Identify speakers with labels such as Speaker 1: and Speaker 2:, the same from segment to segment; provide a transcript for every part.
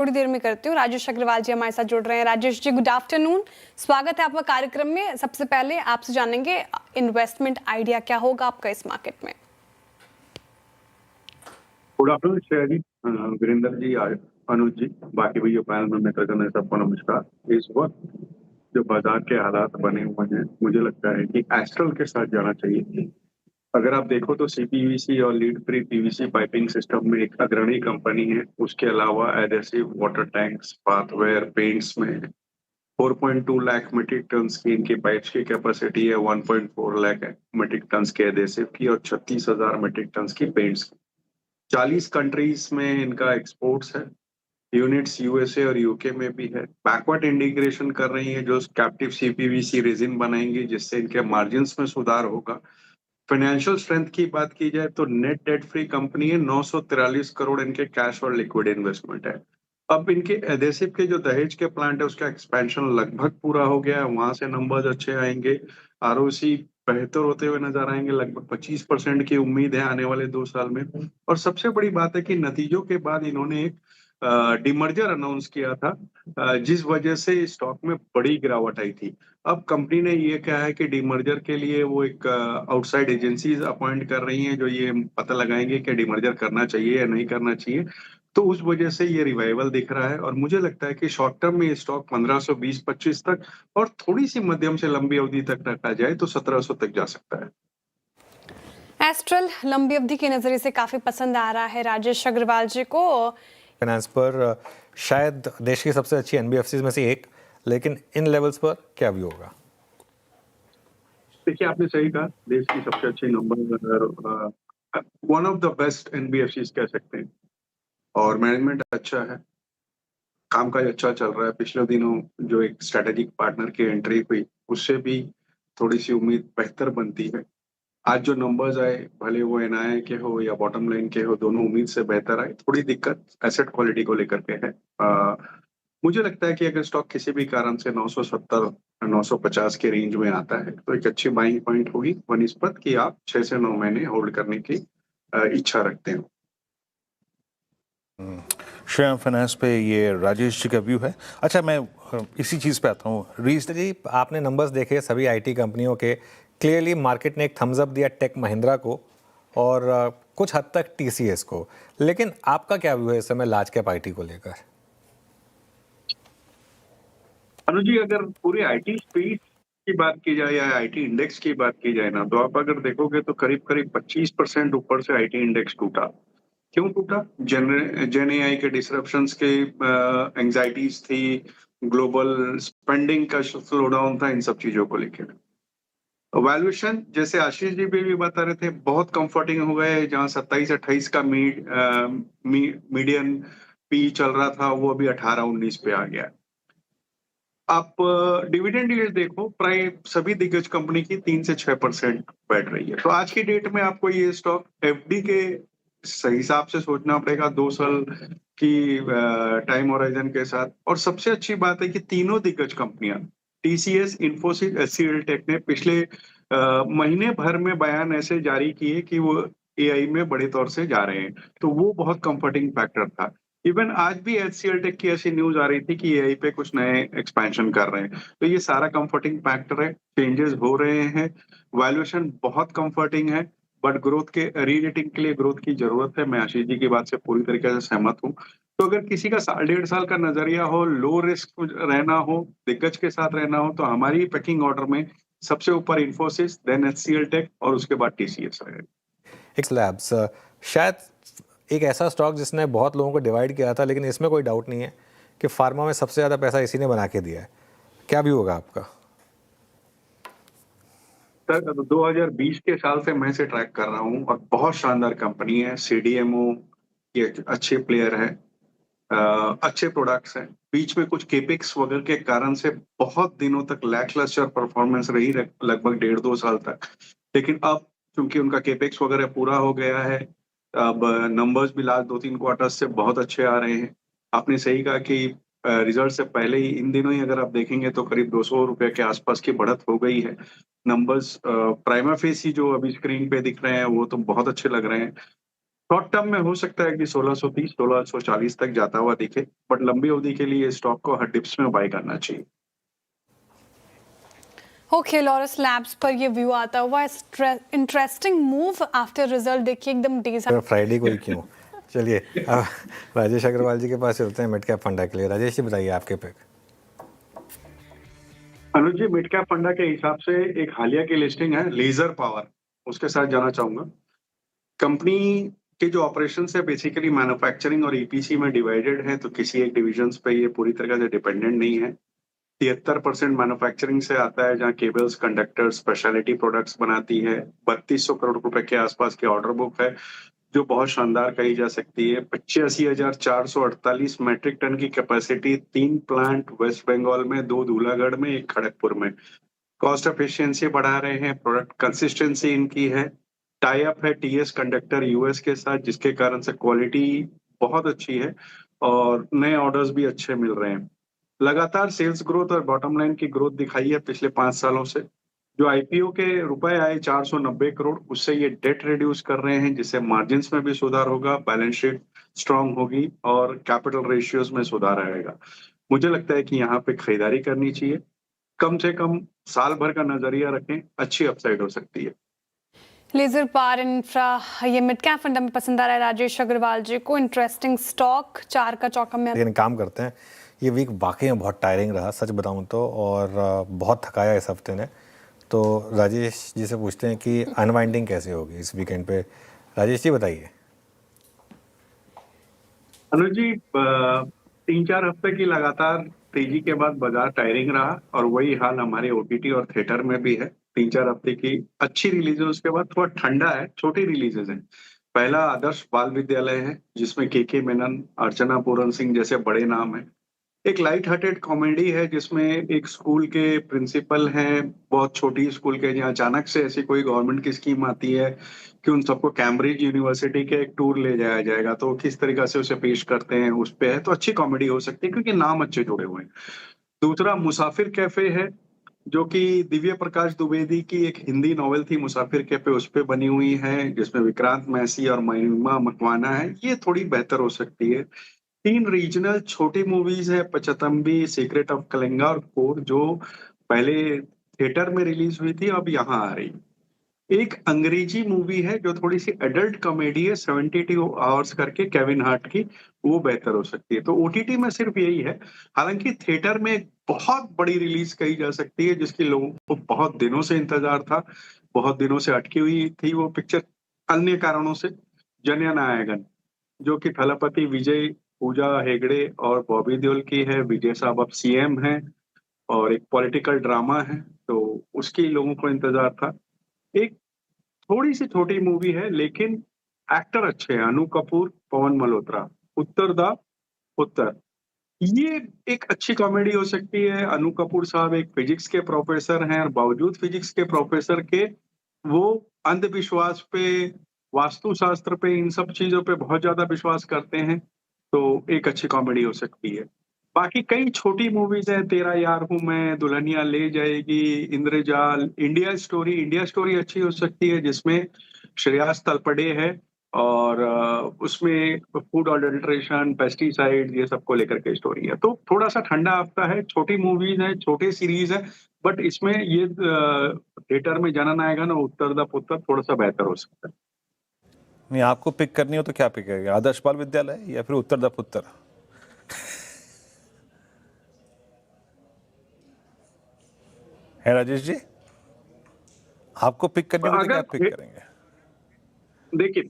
Speaker 1: थोड़ी देर में करती हूँ। राजेश अग्रवाल जी हमारे साथ जुड़ रहे हैं। Rajesh ji, good afternoon. स्वागत है आपका कार्यक्रम में। सबसे पहले आपसे जानेंगे इन्वेस्टमेंट आइडिया क्या होगा आपका इस मार्केट में।
Speaker 2: गुड आफ्टरनून श्रेया जी, वीरेंद्र जी, अनुज जी, बाकी भी जो पैनल में मित्रगण है, सबको नमस्कार। इस वक्त जो बाजार के हालात बने हुए हैं, मुझे लगता है कि एस्ट्रल के साथ जाना चाहिए। अगर आप देखो तो सीपीवीसी और lead free PVC piping system में एक अग्रणी कंपनी है। उसके अलावा एडेसिव, वाटर टैंक्स, पाथवेयर, पेंट्स में 4.2 लाख मीट्रिक टन की इनकी पाइप्स की कैपेसिटी है, 1.4 लाख मीट्रिक टन के एडेसिव की और 36,000 मीट्रिक टन की पेंट्स की। 40 कंट्रीज में इनका एक्सपोर्ट्स है। यूनिट्स यूएसए और यूके में भी है। बैकवर्ड इंटीग्रेशन कर रही है, जो कैप्टिव सीपीवीसी रेजिन बनाएंगी, जिससे इनके मार्जिन्स में सुधार होगा। फाइनेंशियल स्ट्रेंथ की बात की जाए तो नेट डेट फ्री कंपनी है। 943 करोड़ इनके कैश और लिक्विड इन्वेस्टमेंट है। अब इनके एडेसिव के जो दहेज के प्लांट है, उसका एक्सपेंशन लगभग पूरा हो गया है। वहां से नंबर्स अच्छे आएंगे। आरओसी बेहतर होते हुए नजर आएंगे। लगभग 25% की उम्मीद है आने वाले 2 साल में। और सबसे बड़ी बात है कि नतीजों के बाद इन्होंने एक डिमर्जर अनाउंस किया था, जिस वजह से स्टॉक में बड़ी गिरावट आई थी। अब कंपनी ने ये कहा है कि डीमर्जर के लिए वो एक आउटसाइड एजेंसीज अपॉइंट कर रही हैं, जो ये पता लगाएंगे कि डीमर्जर करना चाहिए या नहीं करना चाहिए। तो उस वजह से ये रिवाइवल दिख रहा है और मुझे लगता है कि शॉर्ट टर्म में ये स्टॉक 1520-25 तक और थोड़ी सी मध्यम से लंबी अवधि तक रखा जाए तो 1700 तक जा सकता है।
Speaker 1: एस्ट्रल लंबी अवधि के नजरिए से काफी पसंद आ रहा है राजेश अग्रवाल जी को।
Speaker 3: फाइनेंस पर शायद देश की सबसे अच्छी एनबीएफसी में से एक, लेकिन इन लेवल्स पर क्या व्यू होगा?
Speaker 2: देखिए, आपने सही कहा, देश की सबसे अच्छी number, one of the best NBFC कह सकते हैं। और मैनेजमेंट अच्छा है, कामकाज अच्छा चल रहा है। पिछले दिनों जो एक स्ट्रेटेजिक पार्टनर की एंट्री हुई, उससे भी थोड़ी सी उम्मीद बेहतर बनती है। आज जो नंबर्स आए, भले वो एनआईआई के हो या बॉटम लाइन के हो, दोनों उम्मीद से बेहतर आए। थोड़ी दिक्कत एसेट क्वालिटी को लेकर के है। मुझे लगता है कि अगर स्टॉक किसी भी कारण से 970 950 के रेंज में आता है तो एक अच्छी बाइंग पॉइंट होगी बनिस्पत कि आप 6 से 9 महीने होल्ड करने की इच्छा रखते हो।
Speaker 4: श्रेया फाइनेंस पे ये राजेश जी का व्यू है। अच्छा, मैं इसी चीज़ पे आता हूँ।
Speaker 3: जी, आपने नंबर्स देखे सभी आईटी कंपनियों के। क्लियरली मार्केट ने एक थम्स अप दिया टेक महिंद्रा को और कुछ हद तक टीसीएस को, लेकिन आपका क्या व्यू है इस समय लार्ज कैप आईटी को लेकर?
Speaker 2: अनुज जी, अगर पूरे आईटी स्पेस की बात की जाए या आईटी इंडेक्स की बात की जाए ना, तो आप अगर देखोगे तो करीब करीब 25% ऊपर से आईटी इंडेक्स टूटा। क्यों टूटा? जेन एआई के डिसरप्शंस के एंजाइटीज थी, ग्लोबल स्पेंडिंग का स्लोडाउन था, इन सब चीजों को लेकर वैल्यूएशन, जैसे आशीष जी भी बता रहे थे, बहुत कंफर्टिंग हो गए। जहां 27-28 का मीडियन पी चल रहा था, वो अभी 18-19 पे आ गया। आप डिविडेंड यील्ड देखो, प्राय सभी दिग्गज कंपनी की 3 से 6% बैठ रही है। तो आज की डेट में आपको ये स्टॉक एफडी के सही हिसाब से सोचना पड़ेगा, 2 साल की टाइम होराइजन के साथ। और सबसे अच्छी बात है कि तीनों दिग्गज कंपनियां, टीसीएस, इन्फोसिस, एचसीएल टेक ने पिछले महीने भर में बयान ऐसे जारी किए कि वो एआई में बड़े तौर से जा रहे हैं। तो वो बहुत कंफर्टिंग फैक्टर था। इवन आज भी एचसीएल टेक की ऐसी न्यूज आ रही थी कि एआई पे कुछ नए एक्सपेंशन कर रहे हैं। तो ये सारा कंफर्टिंग फैक्टर है, चेंजेस हो रहे हैं। वैल्यूएशन बहुत कंफर्टिंग है, बट ग्रोथ के रीरेटिंग के लिए ग्रोथ की जरूरत है। मैं आशीष जी की बात से पूरी तरीके से सहमत हूँ। तो अगर किसी का 1.5 साल का नजरिया हो, लो रिस्क रहना हो, दिग्गज के साथ रहना हो, तो हमारी पैकिंग ऑर्डर में सबसे ऊपर इन्फोसिस, देन एचसीएल टेक और उसके बाद टीसीएस रहेगा।
Speaker 3: एक्स लैब्स शायद एक ऐसा स्टॉक जिसने बहुत लोगों को डिवाइड किया था, लेकिन इसमें कोई डाउट नहीं है कि फार्मा में सबसे ज़्यादा पैसा इसी ने बना के दिया है। क्या भी होगा आपका?
Speaker 2: सर, 2020 के साल से मैं इसे ट्रैक कर रहा हूँ और बहुत शानदार कंपनी है। सीडीएमओ ये अच्छे प्लेयर है, अच्छे प्रोडक्ट्स हैं। बीच में कुछ केपेक्स वगैरह के कारण से बहुत दिनों तक लैकलस्टर परफॉर्मेंस रही, लगभग 1.5-2 साल तक। लेकिन अब चूंकि उनका केपेक्स वगैरह पूरा हो गया है, अब नंबर्स भी लास्ट 2-3 क्वार्टर्स से बहुत अच्छे आ रहे हैं। आपने सही कहा कि रिजल्ट से पहले ही इन दिनों ही अगर आप देखेंगे तो करीब 200 रुपए के आसपास की बढ़त हो गई है। नंबर्स प्राइमा फेस ही जो अभी स्क्रीन पे दिख रहे हैं वो तो बहुत अच्छे लग रहे हैं। शॉर्ट टर्म में हो सकता है कि 1630 1640 तक जाता हुआ दिखे, बट लंबी अवधि के लिए स्टॉक को हर डिप्स में बाय करना चाहिए।
Speaker 1: ओके, लॉरस लैब्स पर ये व्यू आता हुआ इंटरेस्टिंग मूव आफ्टर रिजल्ट, देखिए एकदम डेज
Speaker 3: फ्राइडे को ही क्यों। चलिए अब राजेश अग्रवाल जी के पास चलते हैं मिड कैप फंडा के लिए। राजेश जी बताइए आपके पिक।
Speaker 2: अनुज जी, मिड कैप फंडा के हिसाब से एक हालिया की लिस्टिंग है लेजर पावर, उसके साथ जाना चाहूंगा। कंपनी के जो ऑपरेशन है बेसिकली मैन्युफैक्चरिंग और ईपीसी में डिवाइडेड है, तो किसी एक डिविजन पे ये पूरी तरह से डिपेंडेंट नहीं है। 73% मैन्युफैक्चरिंग से आता है, जहां केबल्स, कंडक्टर्स, स्पेशलिटी प्रोडक्ट्स बनाती है। 3200 करोड़ रुपए के आसपास की ऑर्डर बुक है, जो बहुत शानदार कही जा सकती है। 85,448 मैट्रिक टन की कैपेसिटी, 3 प्लांट वेस्ट बंगाल में, 2 दूलागढ़ में, 1 खड़गपुर में। कॉस्ट एफिशिएंसी बढ़ा रहे हैं, प्रोडक्ट कंसिस्टेंसी इनकी है। टाई अप है टीएस कंडक्टर यूएस के साथ, जिसके कारण से क्वालिटी बहुत अच्छी है और नए ऑर्डर्स भी अच्छे मिल रहे हैं। लगातार सेल्स ग्रोथ और बॉटम लाइन की ग्रोथ दिखाई है पिछले 5 सालों से। जो आईपीओ के रुपए आए 490 करोड़, उससे ये डेट रिड्यूस कर रहे हैं, जिससे मार्जिन में भी सुधार होगा, बैलेंस शीट स्ट्रांग होगी और कैपिटल रेशियोज में सुधार आएगा। मुझे लगता है कि यहाँ पे खरीदारी करनी चाहिए। कम से कम साल भर का नजरिया रखें, अच्छी अपसाइड हो सकती है।
Speaker 1: लेजर पावर इंफ्रा, ये मिड कैप फंडा में पसंद आ रहा है राजेश अग्रवाल जी को। इंटरेस्टिंग स्टॉक, 4 का चौका में।
Speaker 3: लेकिन काम करते हैं, ये वीक वाकई में बहुत टायरिंग रहा सच बताऊं तो, और बहुत थकाया इस हफ्ते ने। तो राजेश जी से पूछते हैं कि अनवाइंडिंग कैसे होगी इस वीकेंड पे। राजेश जी बताइए।
Speaker 2: अनुज जी, 3-4 हफ्ते की लगातार तेजी के बाद बाजार टायरिंग रहा और वही हाल हमारे ओटीटी और थिएटर में भी है। 3-4 हफ्ते की अच्छी रिलीज है, उसके बाद थोड़ा ठंडा है, छोटी रिलीजेस हैं। पहला आदर्श बाल विद्यालय है, जिसमें के मेनन, अर्चना पूरन सिंह जैसे बड़े नाम हैं। एक लाइट हार्टेड कॉमेडी है, जिसमें एक स्कूल के प्रिंसिपल हैं, बहुत छोटी स्कूल के, जहाँ अचानक से ऐसी कोई गवर्नमेंट की स्कीम आती है कि उन सबको कैम्ब्रिज यूनिवर्सिटी के एक टूर ले जाया जाएगा, तो किस तरीके से उसे पेश करते हैं उस पे है। तो अच्छी कॉमेडी हो सकती है क्योंकि नाम अच्छे जुड़े हुए हैं। दूसरा मुसाफिर कैफे है, जो कि दिव्य प्रकाश द्विवेदी की एक हिंदी नॉवेल थी मुसाफिर कैफे, उस पे बनी हुई है, जिसमें विक्रांत मैसी और महिमा मकवाना है। ये थोड़ी बेहतर हो सकती है। 3 रीजनल छोटी मूवीज है, पचतंबी, सीक्रेट ऑफ कलिंगा और कोर, जो पहले थिएटर में रिलीज हुई थी, अब यहाँ आ रही। एक अंग्रेजी मूवी है जो थोड़ी सी एडल्ट कॉमेडी है, 72 आवर्स करके, केविन हार्ट की, वो बेहतर हो सकती है। तो ओटीटी में सिर्फ यही है। हालांकि थिएटर में एक बहुत बड़ी रिलीज कही जा सकती है, जिसकी लोगों को बहुत दिनों से इंतजार था, बहुत दिनों से अटकी हुई थी वो पिक्चर अन्य कारणों से। जननायकन, जो कि थलपति विजय, पूजा हेगड़े और बॉबी देओल की है। विजय साहब अब सीएम हैं और एक पॉलिटिकल ड्रामा है, तो उसकी लोगों को इंतजार था। एक थोड़ी सी छोटी मूवी है, लेकिन एक्टर अच्छे हैं, अनु कपूर, पवन मल्होत्रा। उत्तर दा उत्तर, ये एक अच्छी कॉमेडी हो सकती है। अनु कपूर साहब एक फिजिक्स के प्रोफेसर हैं और बावजूद फिजिक्स के प्रोफेसर के वो अंधविश्वास पे, वास्तुशास्त्र पे, इन सब चीजों पे बहुत ज्यादा विश्वास करते हैं, तो एक अच्छी कॉमेडी हो सकती है। बाकी कई छोटी मूवीज हैं, तेरा यार हूं मैं, दुल्हनिया ले जाएगी, इंद्रजाल, इंडिया स्टोरी अच्छी हो सकती है, जिसमें श्रेयास तलपड़े है और उसमें फूड अडल्ट्रेशन, पेस्टिसाइड, ये सब को लेकर के स्टोरी है। तो थोड़ा सा ठंडा हफ्ता है, छोटी मूवीज है, छोटे सीरीज है, बट इसमें ये थिएटर में जननायकन और उत्तर दा पुत्र थोड़ा सा बेहतर हो सकता है।
Speaker 4: नहीं, आपको पिक करनी हो तो क्या पिक करेंगे, आदर्श बाल विद्यालय या फिर उत्तर दा पुत्र? है राजेश जी, आपको पिक करनी हो तो क्या
Speaker 2: अगर
Speaker 4: पिक करेंगे?
Speaker 2: देखिए,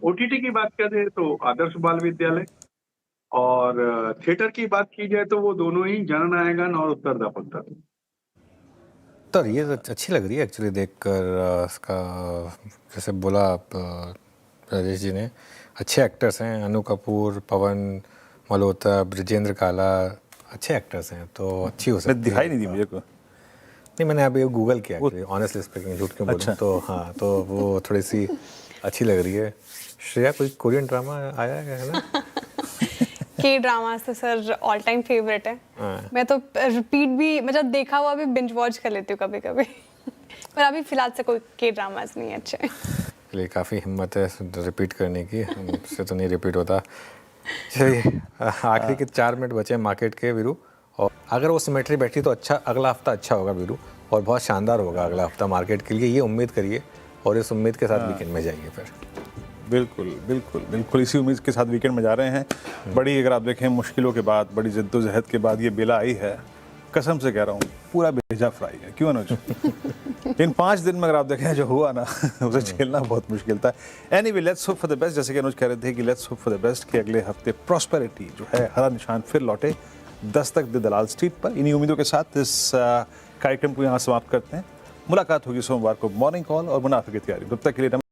Speaker 2: ओटीटी की बात करें तो आदर्श बाल विद्यालय, और थिएटर की बात की जाए तो वो दोनों ही, जननायकन और उत्तर दा पुत्र।
Speaker 3: तो ये अच्छी लग रही है एक्चुअली देखकर इसका, जैसे बोला राजेश जी ने, अच्छे एक्टर्स हैं, अनु कपूर, पवन मल्होत्रा, ब्रिजेंद्र काला, अच्छे एक्टर्स हैं, तो अच्छी हो सकती है।
Speaker 4: दिखाई नहीं दी मुझे को।
Speaker 3: नहीं, मैंने अभी गूगल किया ऑनेस्टली स्पीकिंग, झूठ क्यों बोलूं।
Speaker 4: अच्छा।
Speaker 3: तो हाँ, तो वो थोड़ी सी अच्छी लग रही है। श्रेया, कोई कोरियन ड्रामा आया है ना?
Speaker 1: के ड्रामा तो सर ऑल टाइम फेवरेट है। मैं तो रिपीट भी, मतलब देखा हुआ भी बिंज वॉच कर लेती हूँ कभी कभी। पर अभी फिलहाल से कोई के ड्रामास नहीं अच्छे।
Speaker 3: के लिए काफ़ी हिम्मत है रिपीट करने की, हमसे तो नहीं रिपीट होता। चलिए आखिरी के 4 मिनट बचे हैं मार्केट के वीरू, और अगर वो सिमेट्री बैठी तो अच्छा, अगला हफ्ता अच्छा होगा वीरू, और बहुत शानदार होगा अगला हफ्ता मार्केट के लिए, ये उम्मीद करिए, और इस उम्मीद के साथ वीकेंड में जाइए फिर।
Speaker 4: बिल्कुल बिल्कुल बिल्कुल इसी उम्मीद के साथ वीकेंड में जा रहे हैं। बड़ी, अगर आप देखें, मुश्किलों के बाद, बड़ी जद्दोजहद के बाद ये बेला आई है। कसम से कह रहा हूँ, पूरा भेजा फ्राई है, क्यों अनुज? इन 5 दिन में अगर आप देखें जो हुआ ना, उसे झेलना बहुत मुश्किल था। Anyway, let's hope for the best. जैसे कि अनुज कह रहे थे कि let's hope for the best कि अगले हफ्ते प्रॉस्पेरिटी जो है, हरा निशान फिर लौटे दस्तक दे दलाल स्ट्रीट पर। इन्हीं उम्मीदों के साथ इस कार्यक्रम को यहाँ समाप्त करते हैं। मुलाकात होगी सोमवार को मॉर्निंग कॉल और मुनाफे की तैयारी। तब तक के लिए